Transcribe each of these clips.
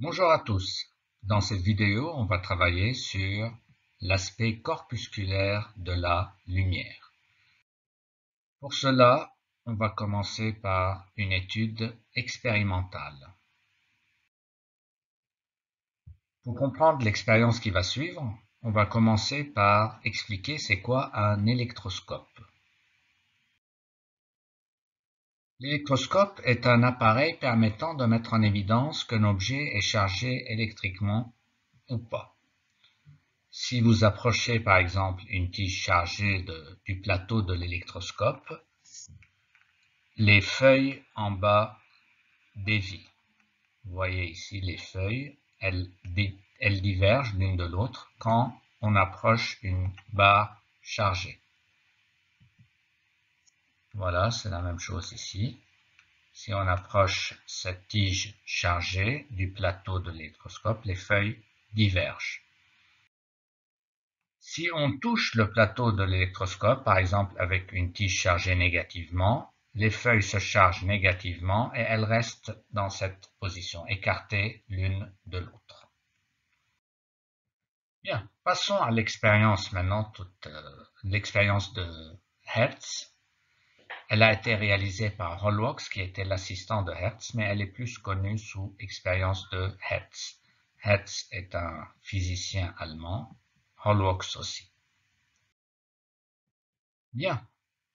Bonjour à tous. Dans cette vidéo, on va travailler sur l'aspect corpusculaire de la lumière. Pour cela, on va commencer par une étude expérimentale. Pour comprendre l'expérience qui va suivre, on va commencer par expliquer c'est quoi un électroscope. L'électroscope est un appareil permettant de mettre en évidence qu'un objet est chargé électriquement ou pas. Si vous approchez par exemple une tige chargée du plateau de l'électroscope, les feuilles en bas dévient. Vous voyez ici les feuilles, elles divergent l'une de l'autre quand on approche une barre chargée. Voilà, c'est la même chose ici. Si on approche cette tige chargée du plateau de l'électroscope, les feuilles divergent. Si on touche le plateau de l'électroscope, par exemple avec une tige chargée négativement, les feuilles se chargent négativement et elles restent dans cette position, écartées l'une de l'autre. Bien, passons à l'expérience maintenant, l'expérience de Hertz. Elle a été réalisée par Hollox, qui était l'assistant de Hertz, mais elle est plus connue sous expérience de Hertz. Hertz est un physicien allemand, Hollox aussi. Bien,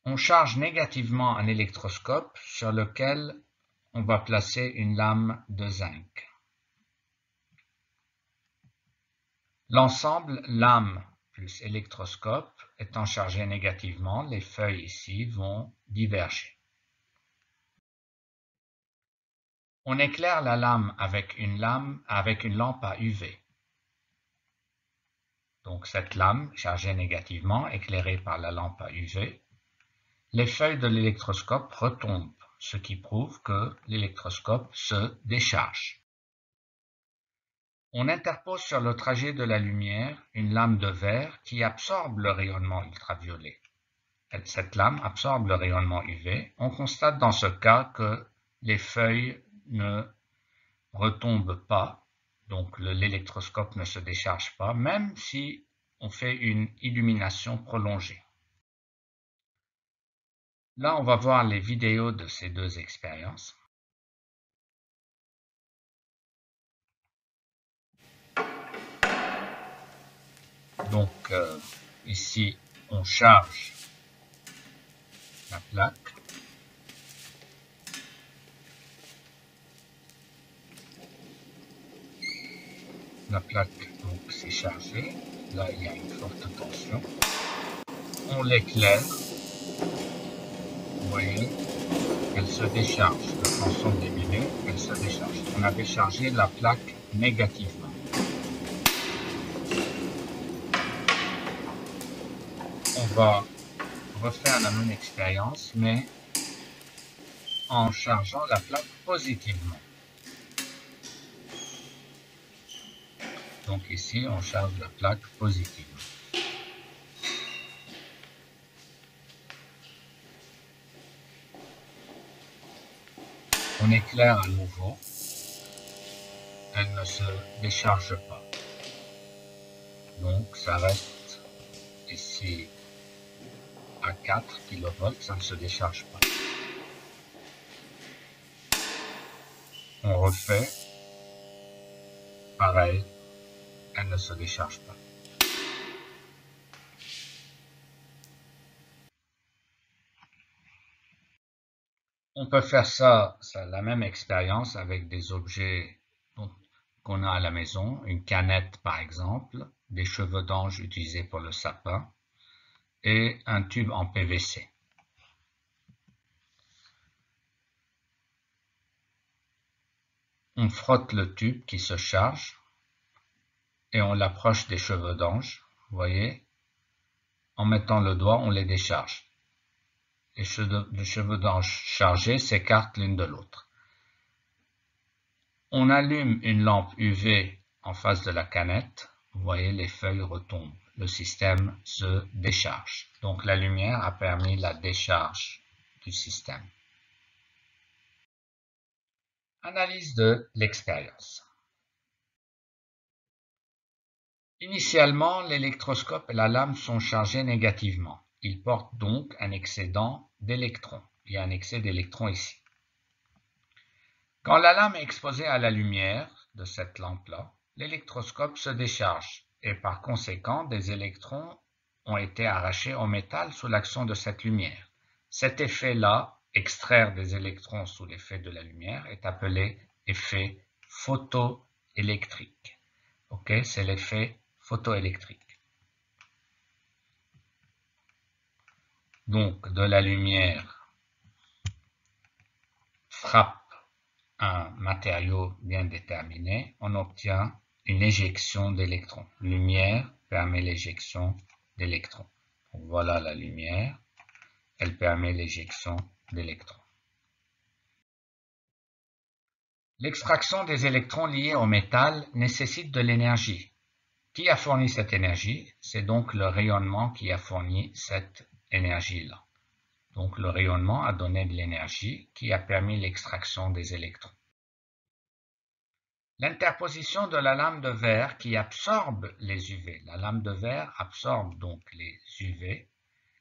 on charge négativement un électroscope sur lequel on va placer une lame de zinc. L'ensemble lame plus électroscope étant chargé négativement, les feuilles ici vont diverger. On éclaire la lame avec une lampe à UV. Donc cette lame chargée négativement, éclairée par la lampe à UV, les feuilles de l'électroscope retombent, ce qui prouve que l'électroscope se décharge. On interpose sur le trajet de la lumière une lame de verre qui absorbe le rayonnement ultraviolet. Cette lame absorbe le rayonnement UV. On constate dans ce cas que les feuilles ne retombent pas, donc l'électroscope ne se décharge pas, même si on fait une illumination prolongée. Là, on va voir les vidéos de ces deux expériences. Donc, ici, on charge la plaque. La plaque donc s'est chargée. Là, il y a une forte tension. On l'éclaire. Vous voyez, elle se décharge. La tension diminue, elle se décharge. On a déchargé la plaque négativement. On va refaire la même expérience, mais en chargeant la plaque positivement. Donc ici, on charge la plaque positivement. On éclaire à nouveau. Elle ne se décharge pas. Donc ça reste ici à 4 kV, ça ne se décharge pas. On refait. Pareil, elle ne se décharge pas. On peut faire la même expérience avec des objets qu'on a à la maison, une canette par exemple, des cheveux d'ange utilisés pour le sapin et un tube en PVC. On frotte le tube qui se charge et on l'approche des cheveux d'ange, vous voyez, en mettant le doigt, on les décharge. Les cheveux d'ange chargés s'écartent l'une de l'autre. On allume une lampe UV en face de la canette, vous voyez les feuilles retombent, le système se décharge. Donc la lumière a permis la décharge du système. Analyse de l'expérience. Initialement, l'électroscope et la lame sont chargés négativement. Ils portent donc un excédent d'électrons. Il y a un excès d'électrons ici. Quand la lame est exposée à la lumière de cette lampe-là, l'électroscope se décharge et par conséquent, des électrons ont été arrachés au métal sous l'action de cette lumière. Cet effet-là, extraire des électrons sous l'effet de la lumière, est appelé effet photoélectrique. Ok, c'est l'effet photoélectrique. Donc, de la lumière frappe un matériau bien déterminé, on obtient une éjection d'électrons. Lumière permet l'éjection d'électrons. Voilà la lumière, elle permet l'éjection d'électrons. L'extraction des électrons liés au métal nécessite de l'énergie. Qui a fourni cette énergie? C'est donc le rayonnement qui a fourni cette énergie-là. Donc le rayonnement a donné de l'énergie qui a permis l'extraction des électrons. L'interposition de la lame de verre qui absorbe les UV. La lame de verre absorbe donc les UV.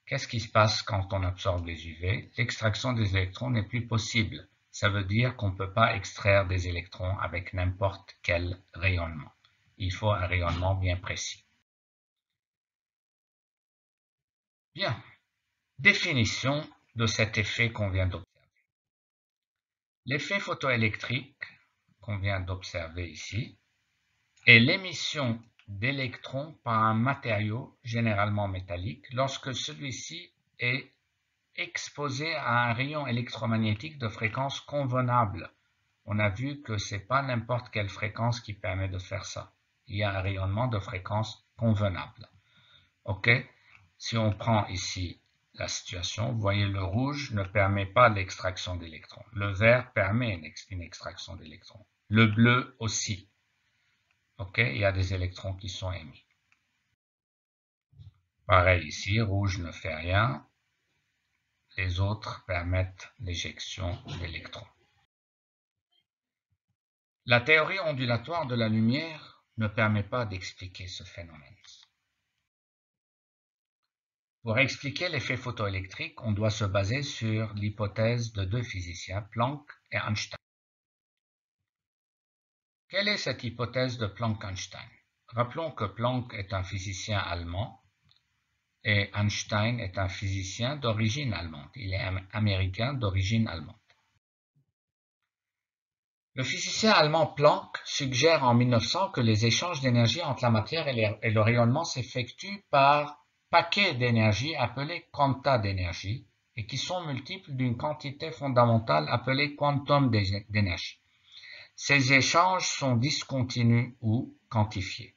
Qu'est-ce qui se passe quand on absorbe les UV? L'extraction des électrons n'est plus possible. Ça veut dire qu'on ne peut pas extraire des électrons avec n'importe quel rayonnement. Il faut un rayonnement bien précis. Bien. Définition de cet effet qu'on vient d'observer. L'effet photoélectrique qu'on vient d'observer ici est l'émission d'électrons par un matériau généralement métallique lorsque celui-ci est exposé à un rayon électromagnétique de fréquence convenable. On a vu que ce n'est pas n'importe quelle fréquence qui permet de faire ça. Il y a un rayonnement de fréquence convenable. Ok? Si on prend ici la situation, vous voyez le rouge ne permet pas l'extraction d'électrons. Le vert permet une extraction d'électrons. Le bleu aussi. Ok, il y a des électrons qui sont émis. Pareil ici, rouge ne fait rien. Les autres permettent l'éjection d'électrons. La théorie ondulatoire de la lumière ne permet pas d'expliquer ce phénomène. Pour expliquer l'effet photoélectrique, on doit se baser sur l'hypothèse de deux physiciens, Planck et Einstein. Quelle est cette hypothèse de Planck-Einstein? Rappelons que Planck est un physicien allemand et Einstein est un physicien d'origine allemande. Il est américain d'origine allemande. Le physicien allemand Planck suggère en 1900 que les échanges d'énergie entre la matière et le rayonnement s'effectuent par paquets d'énergie appelés quanta d'énergie et qui sont multiples d'une quantité fondamentale appelée quantum d'énergie. Ces échanges sont discontinus ou quantifiés.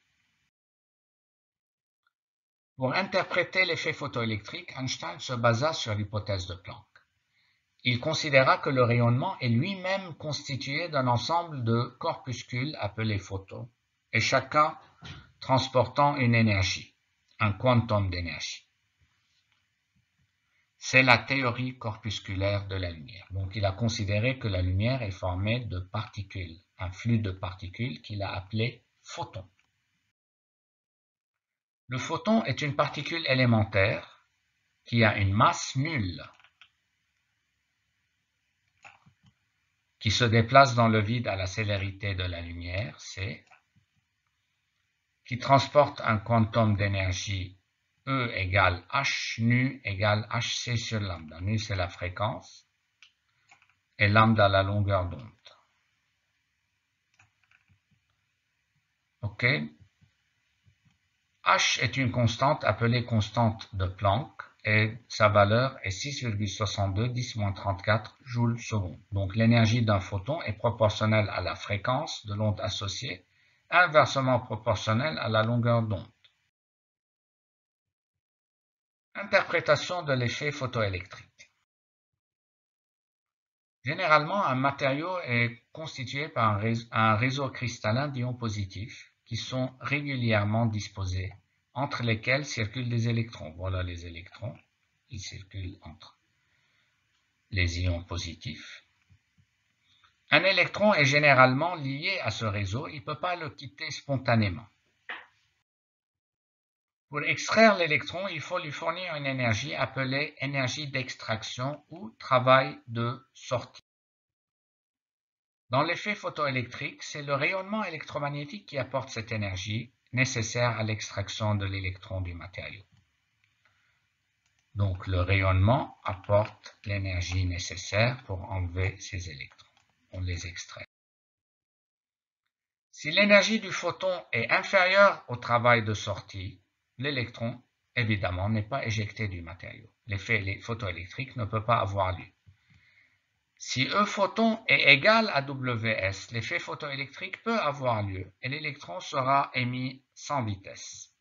Pour interpréter l'effet photoélectrique, Einstein se basa sur l'hypothèse de Planck. Il considéra que le rayonnement est lui-même constitué d'un ensemble de corpuscules appelés photons, et chacun transportant une énergie, un quantum d'énergie. C'est la théorie corpusculaire de la lumière. Donc il a considéré que la lumière est formée de particules, un flux de particules qu'il a appelé photon. Le photon est une particule élémentaire qui a une masse nulle, qui se déplace dans le vide à la célérité de la lumière, c, qui transporte un quantum d'énergie E égale h, nu égale hc sur lambda. Nu c'est la fréquence et lambda la longueur d'onde. Ok. H est une constante appelée constante de Planck et sa valeur est 6,62 10-34 joules seconde. Donc l'énergie d'un photon est proportionnelle à la fréquence de l'onde associée, inversement proportionnelle à la longueur d'onde. Interprétation de l'effet photoélectrique. Généralement, un matériau est constitué par un réseau cristallin d'ions positifs qui sont régulièrement disposés, entre lesquels circulent des électrons. Voilà les électrons, ils circulent entre les ions positifs. Un électron est généralement lié à ce réseau, il ne peut pas le quitter spontanément. Pour extraire l'électron, il faut lui fournir une énergie appelée énergie d'extraction ou travail de sortie. Dans l'effet photoélectrique, c'est le rayonnement électromagnétique qui apporte cette énergie nécessaire à l'extraction de l'électron du matériau. Donc le rayonnement apporte l'énergie nécessaire pour enlever ces électrons. On les extrait. Si l'énergie du photon est inférieure au travail de sortie, l'électron, évidemment, n'est pas éjecté du matériau. L'effet photoélectrique ne peut pas avoir lieu. Si E photon est égal à Ws, l'effet photoélectrique peut avoir lieu et l'électron sera émis sans vitesse.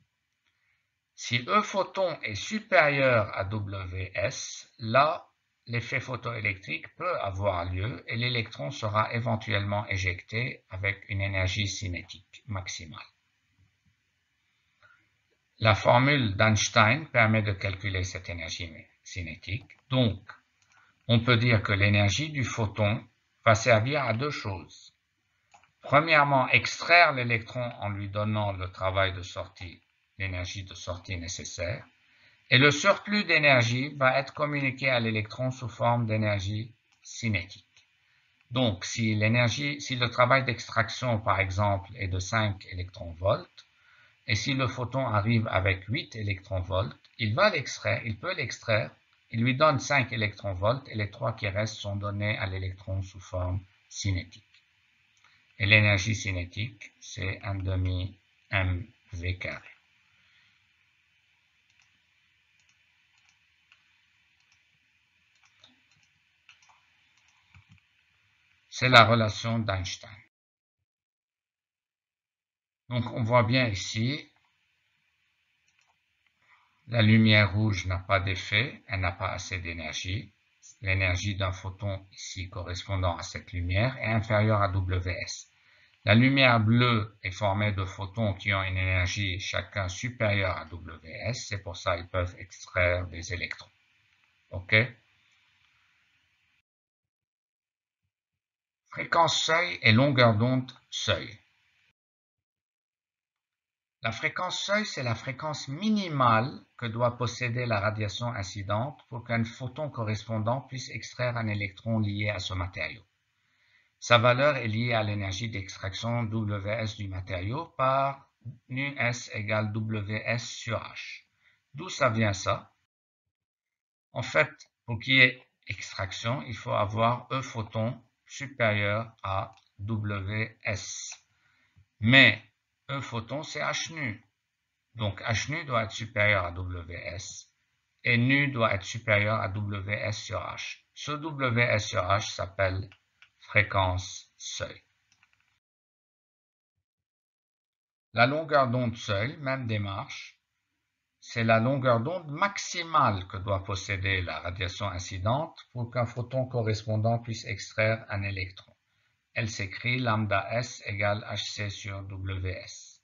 Si E photon est supérieur à Ws, là, l'effet photoélectrique peut avoir lieu et l'électron sera éventuellement éjecté avec une énergie cinétique maximale. La formule d'Einstein permet de calculer cette énergie cinétique. Donc, on peut dire que l'énergie du photon va servir à deux choses. Premièrement, extraire l'électron en lui donnant le travail de sortie, l'énergie de sortie nécessaire, et le surplus d'énergie va être communiqué à l'électron sous forme d'énergie cinétique. Donc, si le travail d'extraction, par exemple, est de 5 électronvolts, et si le photon arrive avec 8 électronvolts, il peut l'extraire, il lui donne 5 électronvolts, et les 3 qui restent sont donnés à l'électron sous forme cinétique. Et l'énergie cinétique, c'est 1/2 mv². C'est la relation d'Einstein. Donc on voit bien ici, la lumière rouge n'a pas d'effet, elle n'a pas assez d'énergie. L'énergie d'un photon ici correspondant à cette lumière est inférieure à Ws. La lumière bleue est formée de photons qui ont une énergie chacun supérieure à Ws, c'est pour ça qu'ils peuvent extraire des électrons. OK? Fréquence seuil et longueur d'onde seuil. La fréquence seuil, c'est la fréquence minimale que doit posséder la radiation incidente pour qu'un photon correspondant puisse extraire un électron lié à ce matériau. Sa valeur est liée à l'énergie d'extraction Ws du matériau par nu_s égale Ws sur H. D'où ça vient ça? En fait, pour qu'il y ait extraction, il faut avoir E photon supérieur à Ws. Mais E photon, c'est H nu. Donc H nu doit être supérieur à Ws et nu doit être supérieur à Ws sur H. Ce Ws sur H s'appelle fréquence seuil. La longueur d'onde seuil, même démarche, c'est la longueur d'onde maximale que doit posséder la radiation incidente pour qu'un photon correspondant puisse extraire un électron. Elle s'écrit lambda S égale Hc sur Ws.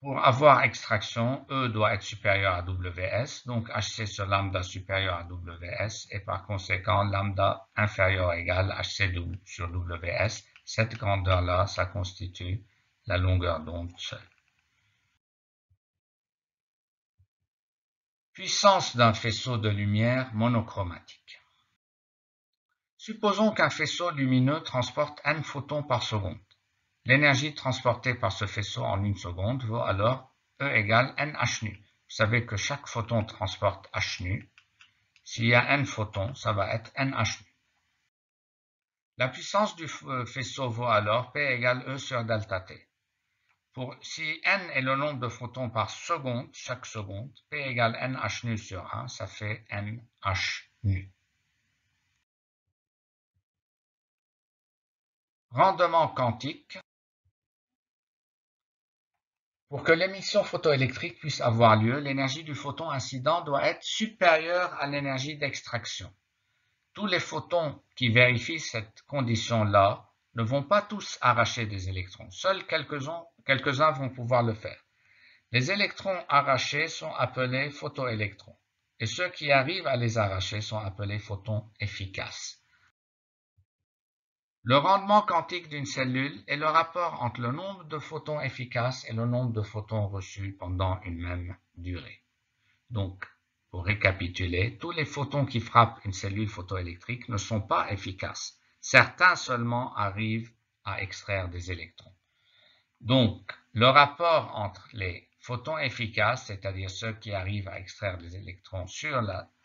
Pour avoir extraction, E doit être supérieur à Ws, donc Hc sur lambda supérieur à Ws, et par conséquent, lambda inférieur ou égal Hc sur Ws. Cette grandeur-là, ça constitue la longueur d'onde seuil. Puissance d'un faisceau de lumière monochromatique. Supposons qu'un faisceau lumineux transporte n photons par seconde. L'énergie transportée par ce faisceau en une seconde vaut alors E égale nh nu. Vous savez que chaque photon transporte h nu. S'il y a n photons, ça va être nh nu. La puissance du faisceau vaut alors P égale E sur delta T. Si n est le nombre de photons par seconde, chaque seconde, P égale nh nu sur 1, ça fait nh nu. Rendement quantique. Pour que l'émission photoélectrique puisse avoir lieu, l'énergie du photon incident doit être supérieure à l'énergie d'extraction. Tous les photons qui vérifient cette condition-là ne vont pas tous arracher des électrons. Seuls quelques-uns vont pouvoir le faire. Les électrons arrachés sont appelés photoélectrons, et ceux qui arrivent à les arracher sont appelés photons efficaces. Le rendement quantique d'une cellule est le rapport entre le nombre de photons efficaces et le nombre de photons reçus pendant une même durée. Donc, pour récapituler, tous les photons qui frappent une cellule photoélectrique ne sont pas efficaces. Certains seulement arrivent à extraire des électrons. Donc, le rapport entre les photons efficaces, c'est-à-dire ceux qui arrivent à extraire des électrons, sur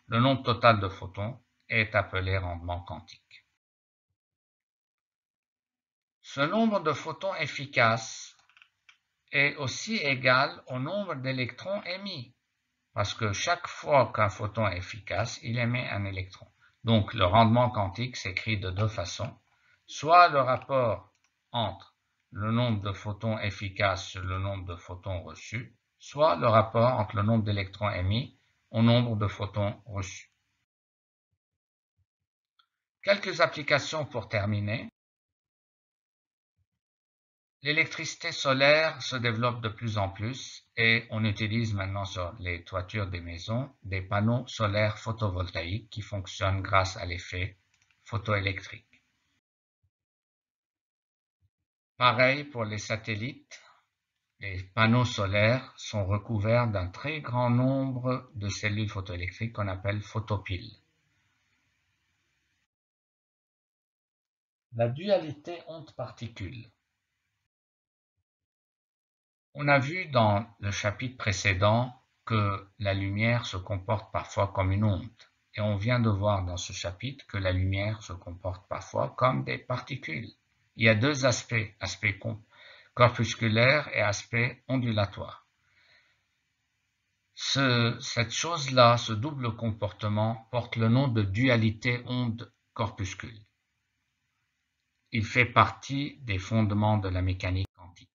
le nombre total de photons, est appelé rendement quantique. Ce nombre de photons efficaces est aussi égal au nombre d'électrons émis, parce que chaque fois qu'un photon est efficace, il émet un électron. Donc le rendement quantique s'écrit de deux façons, soit le rapport entre le nombre de photons efficaces sur le nombre de photons reçus, soit le rapport entre le nombre d'électrons émis au nombre de photons reçus. Quelques applications pour terminer. L'électricité solaire se développe de plus en plus et on utilise maintenant sur les toitures des maisons des panneaux solaires photovoltaïques qui fonctionnent grâce à l'effet photoélectrique. Pareil pour les satellites, les panneaux solaires sont recouverts d'un très grand nombre de cellules photoélectriques qu'on appelle photopiles. La dualité onde-particule. On a vu dans le chapitre précédent que la lumière se comporte parfois comme une onde. Et on vient de voir dans ce chapitre que la lumière se comporte parfois comme des particules. Il y a deux aspects, aspect corpusculaire et aspect ondulatoire. Cette chose-là, ce double comportement, porte le nom de dualité onde-corpuscule. Il fait partie des fondements de la mécanique quantique.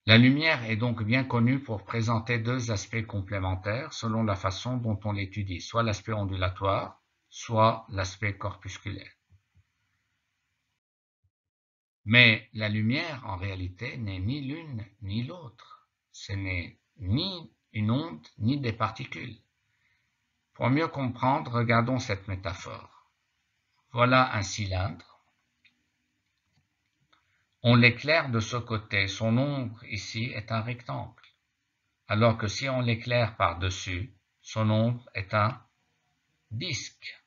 La lumière est donc bien connue pour présenter deux aspects complémentaires selon la façon dont on l'étudie, soit l'aspect ondulatoire, soit l'aspect corpusculaire. Mais la lumière, en réalité, n'est ni l'une ni l'autre. Ce n'est ni une onde, ni des particules. Pour mieux comprendre, regardons cette métaphore. Voilà un cylindre. On l'éclaire de ce côté, son ombre ici est un rectangle. Alors que si on l'éclaire par-dessus, son ombre est un disque.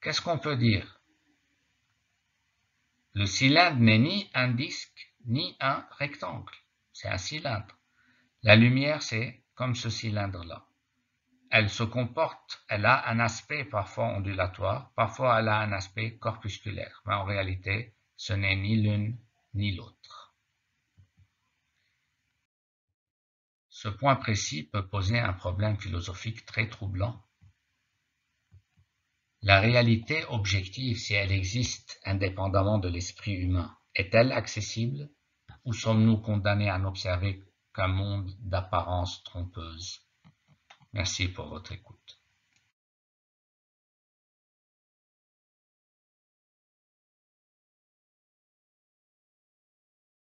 Qu'est-ce qu'on peut dire? Le cylindre n'est ni un disque, ni un rectangle. C'est un cylindre. La lumière, c'est comme ce cylindre-là. Elle se comporte, elle a un aspect parfois ondulatoire, parfois elle a un aspect corpusculaire. Mais en réalité, ce n'est ni l'une ni l'autre. Ce point précis peut poser un problème philosophique très troublant. La réalité objective, si elle existe indépendamment de l'esprit humain, est-elle accessible ou sommes-nous condamnés à n'observer qu'un monde d'apparence trompeuse? Merci pour votre écoute.